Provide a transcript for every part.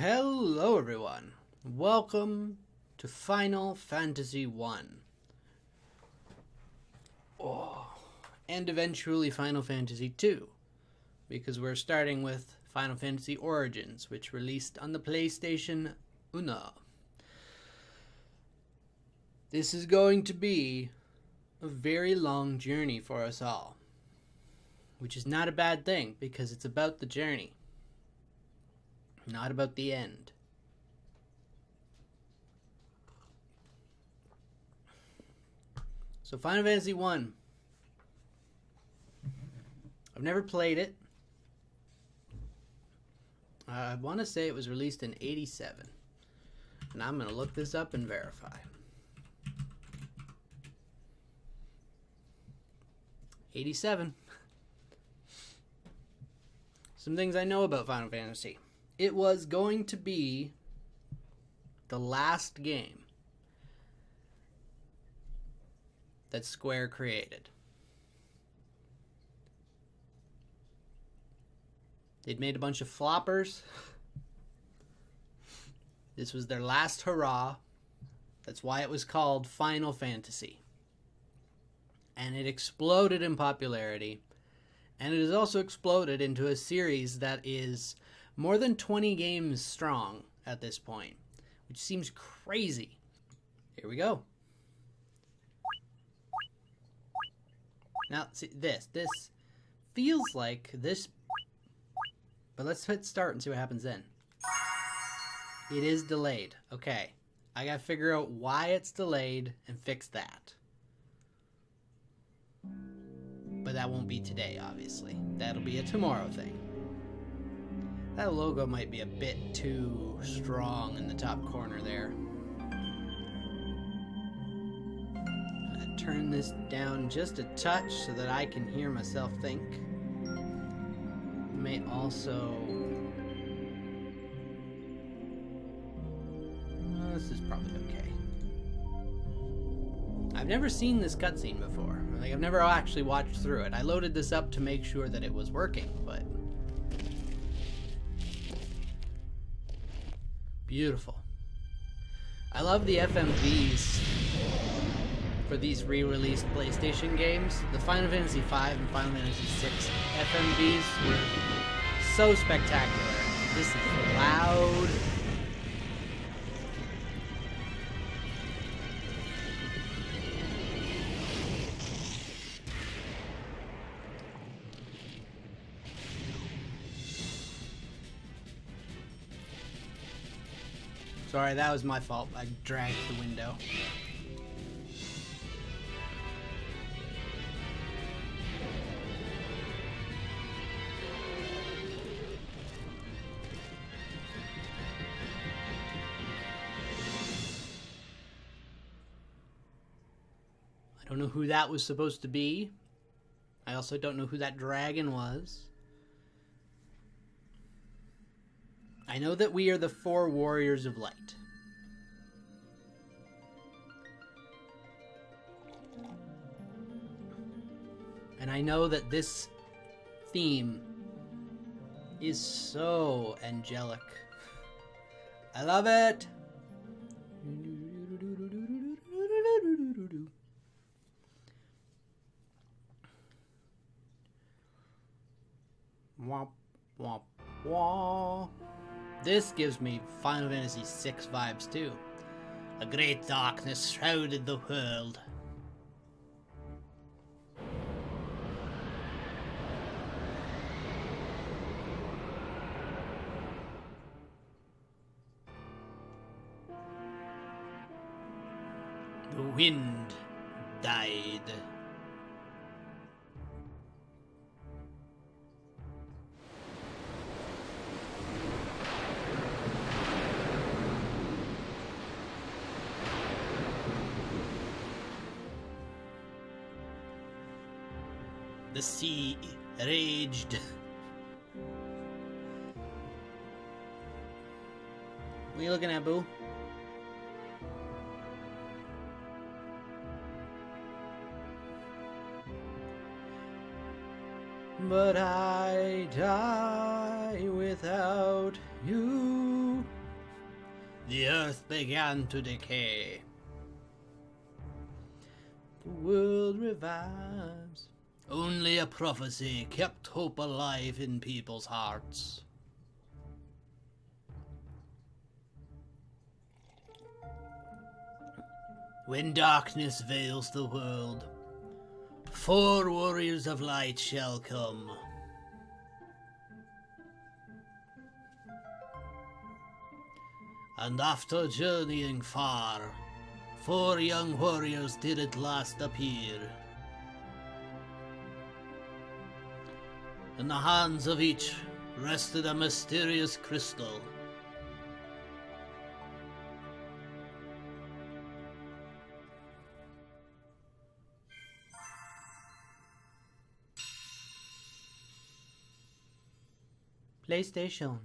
Hello everyone, welcome to Final Fantasy 1. And eventually Final Fantasy 2, because we're starting with Final Fantasy Origins, which released on the PlayStation 1. This is going to be a very long journey for us all, which is not a bad thing, because it's about the journey, not about the end. So Final Fantasy 1. I've never played it. I want to say it was released in 87. And I'm going to look this up and verify. 87. Some things I know about Final Fantasy. It was going to be the last game that Square created. They'd made a bunch of floppers. This was their last hurrah. That's why it was called Final Fantasy. And it exploded in popularity. And it has also exploded into a series that is more than 20 games strong at this point, which seems crazy. Here we go. Now, see, this feels like this, but let's hit start and see what happens then. It is delayed. Okay, I gotta figure out why it's delayed and fix that. But that won't be today, obviously. That'll be a tomorrow thing. That logo might be a bit too strong in the top corner there. Turn this down just a touch so that I can hear myself think. May also... this is probably okay. I've never seen this cutscene before. Like, I've never actually watched through it. I loaded this up to make sure that it was working, but... beautiful. I love the FMVs for these re-released PlayStation games. The Final Fantasy V and Final Fantasy VI FMVs were so spectacular. This is loud. Sorry, that was my fault. I dragged the window. I don't know who that was supposed to be. I also don't know who that dragon was. I know that we are the 4 warriors of light. And I know that this theme is so angelic. I love it! Womp, womp, womp. This gives me Final Fantasy VI vibes too. A great darkness shrouded the world. The wind died. The sea raged. What are you looking at, boo? But I die without you. the earth began to decay. The world revives. Only a prophecy kept hope alive in people's hearts. When darkness veils the world, 4 warriors of light shall come. And after journeying far, 4 young warriors did at last appear. In the hands of each rested a mysterious crystal. PlayStation.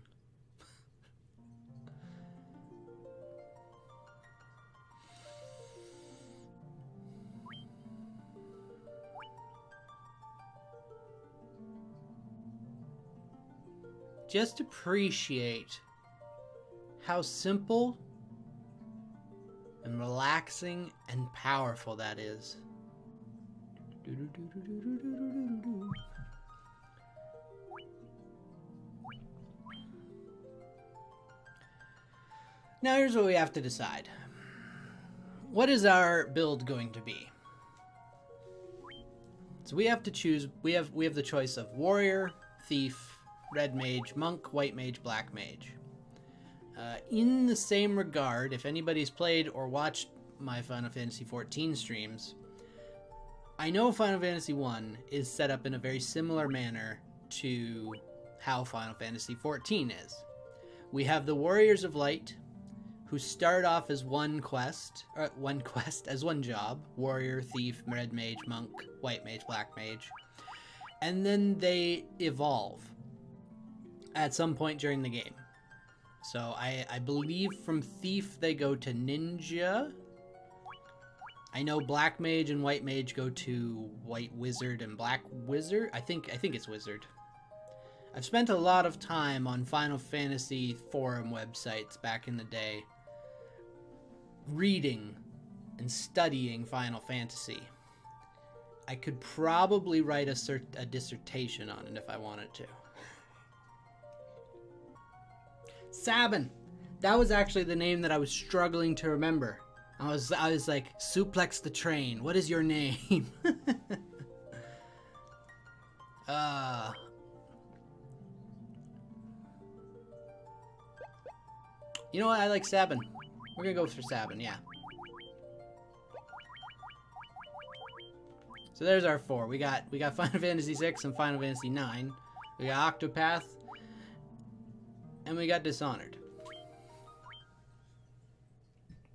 Just appreciate how simple and relaxing and powerful that is. Now here's what we have to decide. What is our build going to be? So we have to choose, we have the choice of warrior, thief, red mage, monk, white mage, black mage. In the same regard, if anybody's played or watched my Final Fantasy XIV streams, I know Final Fantasy 1 is set up in a very similar manner to how Final Fantasy XIV is. We have the Warriors of Light, who start off as one job, warrior, thief, red mage, monk, white mage, black mage, and then they evolve at some point during the game. So I believe from thief they go to ninja. I know black mage and white mage go to white wizard and black wizard. I think it's wizard. I've spent a lot of time on Final Fantasy forum websites back in the day reading and studying Final Fantasy. I could probably write a dissertation on it if I wanted to. Sabin. That was actually the name that I was struggling to remember. I was like, suplex the train. What is your name? You know what? I like Sabin. We're gonna go for Sabin, yeah. So there's our 4. We got Final Fantasy 6 and Final Fantasy 9. We got Octopath. And we got Dishonored.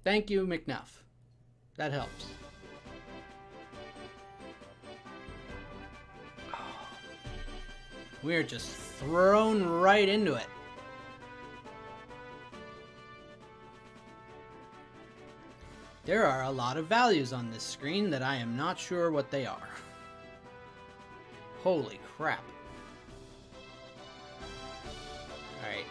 Thank you, McNuff. That helps. We're just thrown right into it. There are a lot of values on this screen that I am not sure what they are. Holy crap. Alright,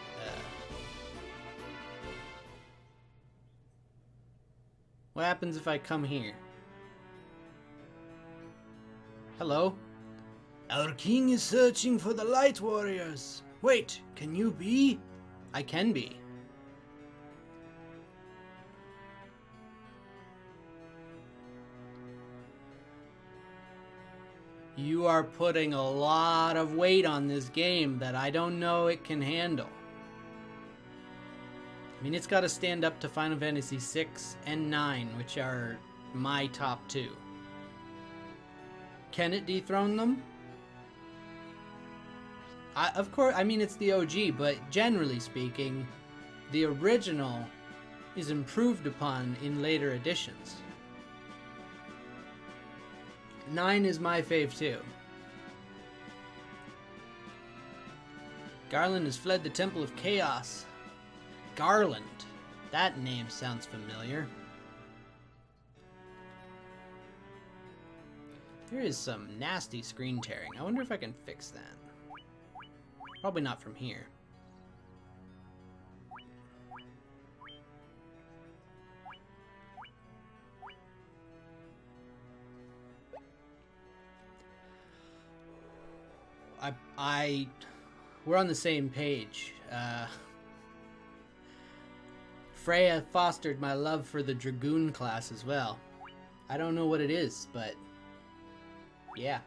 what happens if I come here? Hello? Our king is searching for the light warriors. Wait, can you be? I can be. You are putting a lot of weight on this game that I don't know it can handle. I mean, it's got to stand up to Final Fantasy 6 and 9, which are my top 2. Can it dethrone them? Of course, I mean, it's the OG, but generally speaking, the original is improved upon in later editions. 9 is my fave too. Garland has fled the Temple of Chaos. Garland. That name sounds familiar. There is some nasty screen tearing. I wonder if I can fix that. Probably not from here. we're on the same page. Freya fostered my love for the Dragoon class as well. I don't know what it is, but yeah.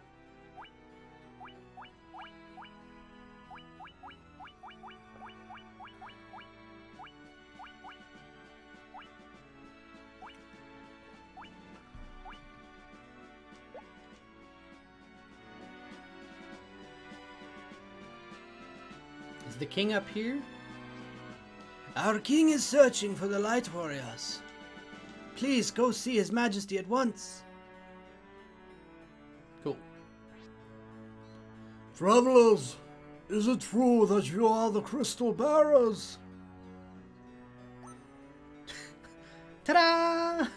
Is the king up here? Our king is searching for the Light Warriors. Please go see His Majesty at once. Cool. Travelers, is it true that you are the crystal bearers? Ta-da!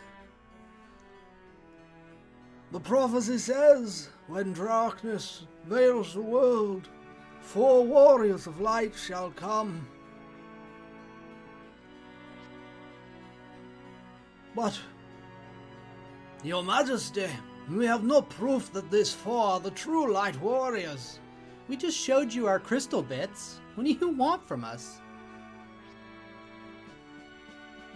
The prophecy says, when darkness veils the world, 4 warriors of light shall come. But, Your Majesty, we have no proof that these 4 are the true light warriors. We just showed you our crystal bits. What do you want from us?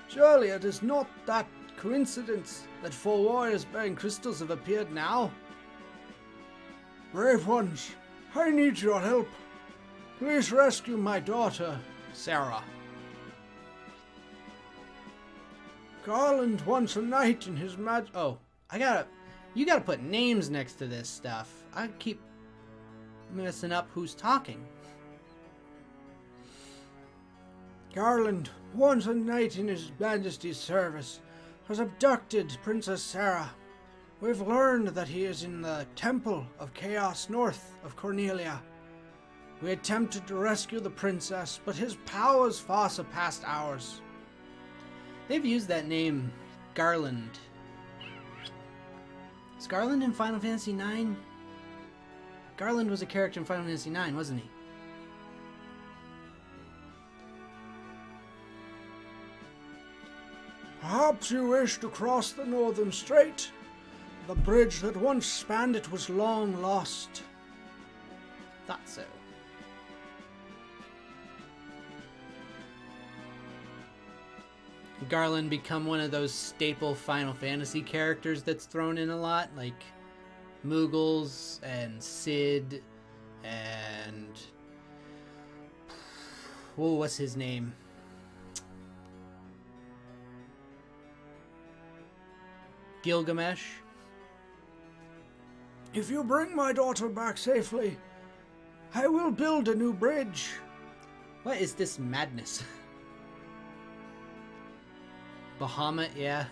Surely it is not that coincidence that 4 warriors bearing crystals have appeared now. Brave ones, I need your help. Please rescue my daughter, Sarah. Garland wants a knight in his Oh, you gotta put names next to this stuff. I keep messing up who's talking. Garland, once a knight in His Majesty's service, has abducted Princess Sarah. We've learned that he is in the Temple of Chaos north of Cornelia. We attempted to rescue the princess, but his powers far surpassed ours. They've used that name, Garland. Is Garland in Final Fantasy IX? Garland was a character in Final Fantasy IX, wasn't he? Perhaps you wish to cross the Northern Strait. The bridge that once spanned it was long lost. Thought so. Garland become one of those staple Final Fantasy characters that's thrown in a lot, like Moogles and Sid and what's his name? Gilgamesh. If you bring my daughter back safely, I will build a new bridge. What is this madness? Bahamut, yeah.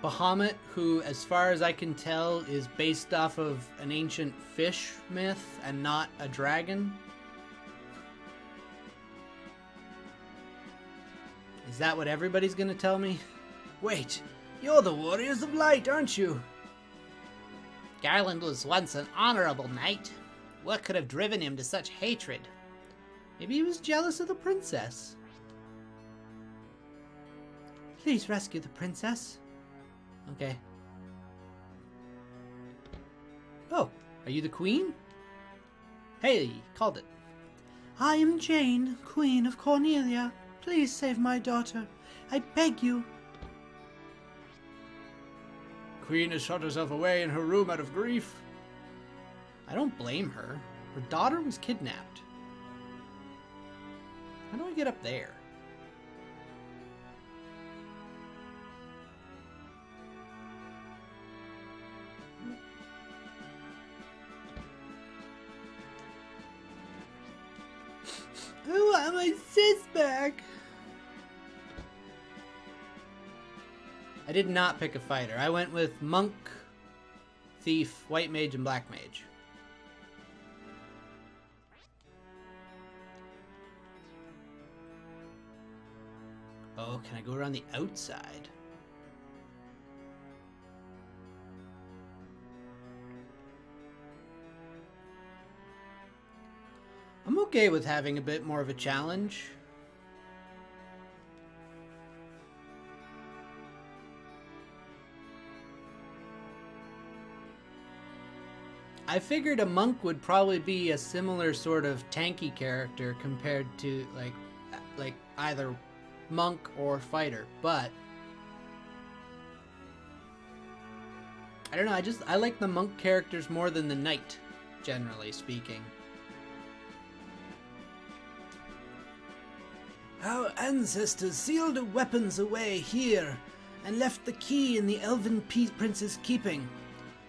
Bahamut, who, as far as I can tell, is based off of an ancient fish myth and not a dragon. Is that what everybody's gonna tell me? Wait, you're the Warriors of Light, aren't you? Garland was once an honorable knight. What could have driven him to such hatred? Maybe he was jealous of the princess. Please rescue the princess. Okay. Oh, are you the queen? Hey, called it. I am Jane, Queen of Cornelia. Please save my daughter. I beg you. Queen has shut herself away in her room out of grief. I don't blame her. Her daughter was kidnapped. How do I get up there? I want my sis back. I did not pick a fighter. I went with monk, thief, white mage, and black mage. Oh, can I go around the outside? I'm okay with having a bit more of a challenge. I figured a monk would probably be a similar sort of tanky character compared to like either monk or fighter, but I don't know, I like the monk characters more than the knight, generally speaking. Our ancestors sealed the weapons away here and left the key in the elven prince's keeping.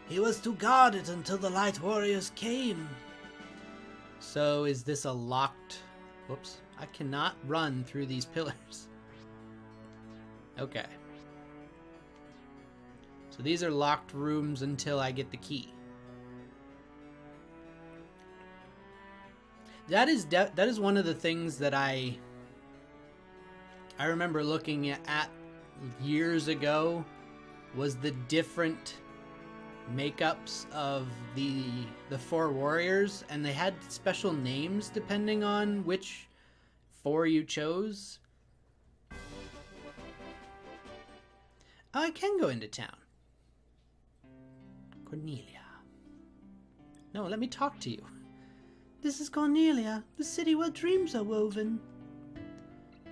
He was to guard it until the light warriors came. So is this a locked... Whoops. I cannot run through these pillars. Okay. So these are locked rooms until I get the key. That is one of the things that I remember looking at years ago, was the different makeups of the four warriors, and they had special names depending on which four you chose. I can go into town. Cornelia. No, let me talk to you. This is Cornelia, the city where dreams are woven.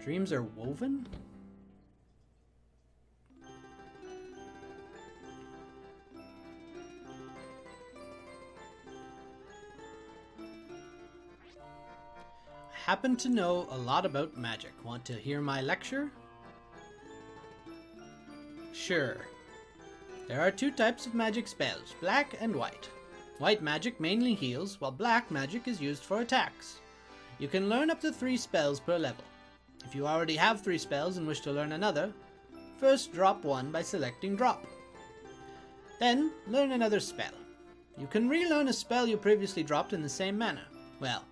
Dreams are woven? I happen to know a lot about magic. Want to hear my lecture? Sure. There are two types of magic spells, black and white. White magic mainly heals, while black magic is used for attacks. You can learn up to 3 spells per level. If you already have 3 spells and wish to learn another, first drop one by selecting drop. Then, learn another spell. You can relearn a spell you previously dropped in the same manner. Well,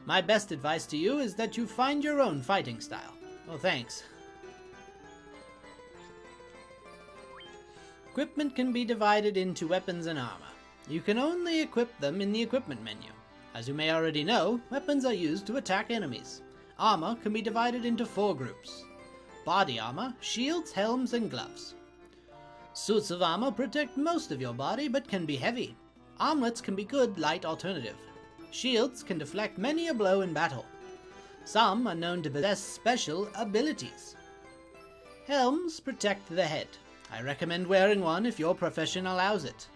my best advice to you is that you find your own fighting style. Oh, thanks. Equipment can be divided into weapons and armor. You can only equip them in the equipment menu. As you may already know, weapons are used to attack enemies. Armor can be divided into 4 groups. Body armor, shields, helms, and gloves. Suits of armor protect most of your body but can be heavy. Armlets can be good light alternative. Shields can deflect many a blow in battle. Some are known to possess special abilities. Helms protect the head. I recommend wearing one if your profession allows it.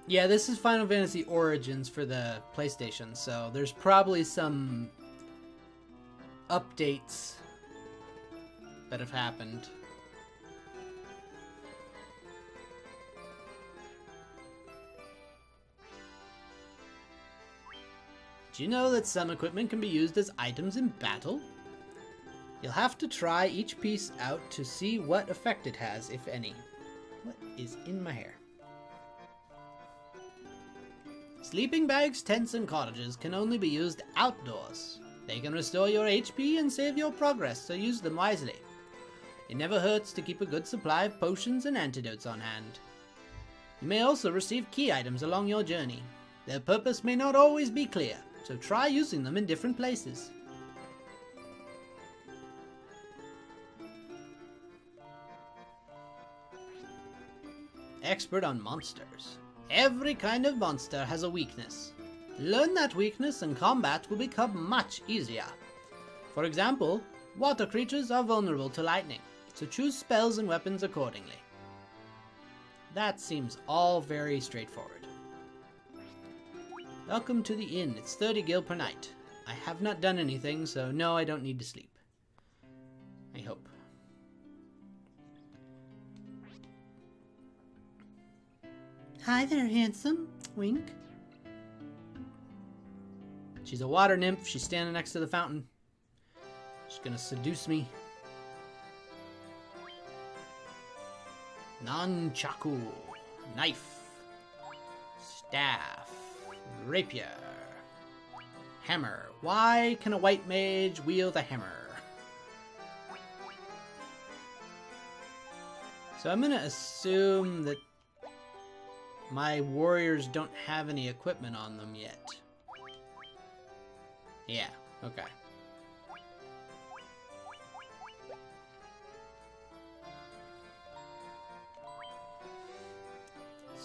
Yeah, this is Final Fantasy Origins for the PlayStation, so there's probably some updates that have happened. Do you know that some equipment can be used as items in battle? You'll have to try each piece out to see what effect it has, if any. What is in my hair? Sleeping bags, tents, and cottages can only be used outdoors. They can restore your HP and save your progress, so use them wisely. It never hurts to keep a good supply of potions and antidotes on hand. You may also receive key items along your journey. Their purpose may not always be clear, so try using them in different places. Expert on monsters. Every kind of monster has a weakness. Learn that weakness and combat will become much easier. For example, water creatures are vulnerable to lightning, so choose spells and weapons accordingly. That seems all very straightforward. Welcome to the inn. It's 30 gil per night. I have not done anything, so no, I don't need to sleep. I hope. Hi there, handsome. Wink. She's a water nymph. She's standing next to the fountain. She's gonna seduce me. Nunchaku. Knife. Staff. Rapier. Hammer. Why can a white mage wield a hammer? So I'm gonna assume that my warriors don't have any equipment on them yet. Yeah, okay.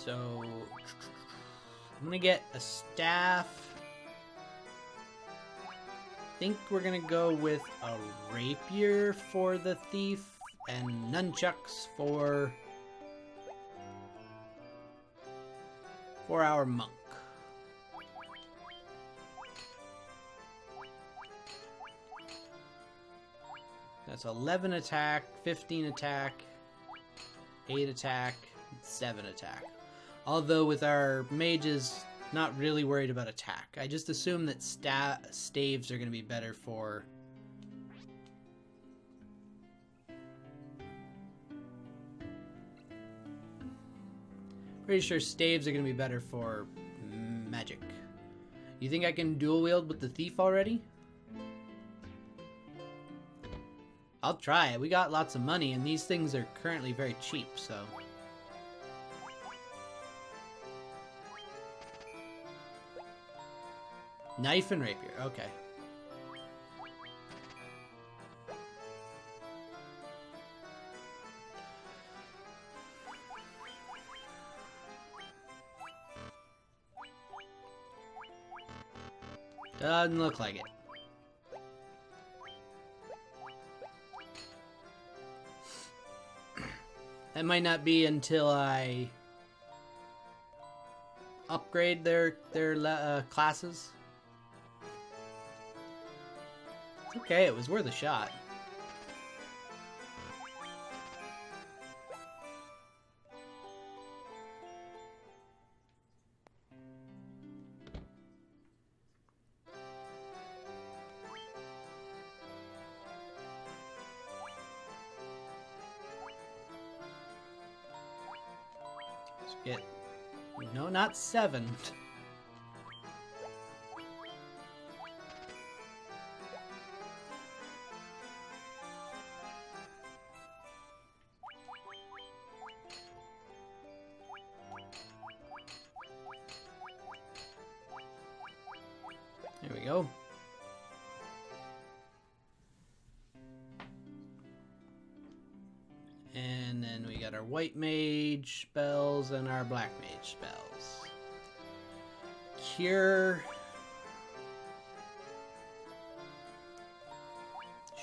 So I'm gonna get a staff. I think we're gonna go with a rapier for the thief and nunchucks for our monk. That's 11 attack, 15 attack, 8 attack, 7 attack. Although with our mages, not really worried about attack. I just assume that staves are going to be better for... Pretty sure staves are going to be better for magic. You think I can dual wield with the thief already? I'll try it. We got lots of money, and these things are currently very cheap, so... Knife and rapier, okay. Doesn't look like it. That might not be until I upgrade their classes. It's okay, it was worth a shot. Let's get... No, not 7. There we go. And then we got our white mage spells and our black mage spells. Cure.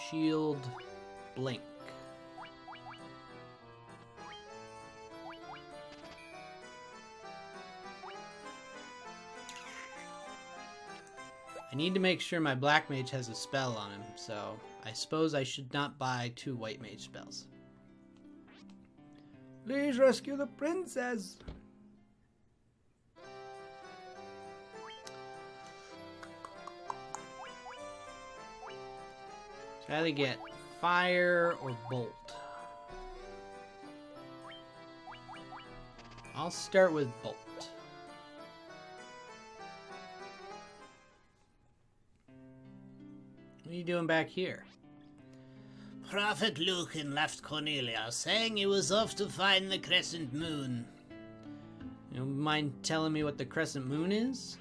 Shield. Blink. I need to make sure my black mage has a spell on him, so I suppose I should not buy 2 white mage spells. Please rescue the princess. Try to get fire or bolt. I'll start with bolt. What are you doing back here? Prophet Lucan left Cornelia, saying he was off to find the crescent moon. You don't mind telling me what the crescent moon is?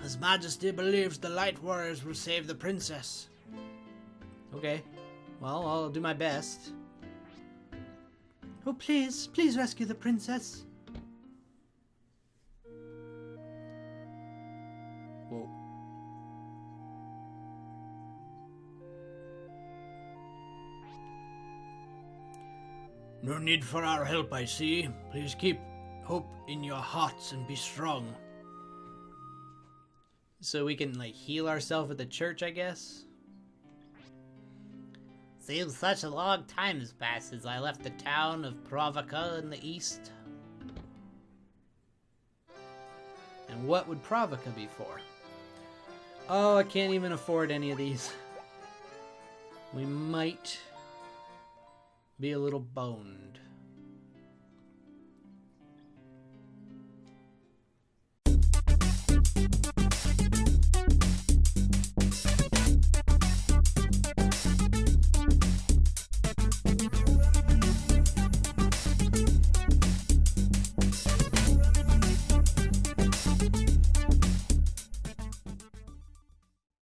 His Majesty believes the light warriors will save the princess. Okay. Well, I'll do my best. Oh, please, please rescue the princess. Whoa. No need for our help, I see. Please keep hope in your hearts and be strong. So we can, like, heal ourselves at the church, I guess? Seems such a long time has passed since I left the town of Provoca in the east. And what would Provoca be for? Oh, I can't even afford any of these. We might be a little boned.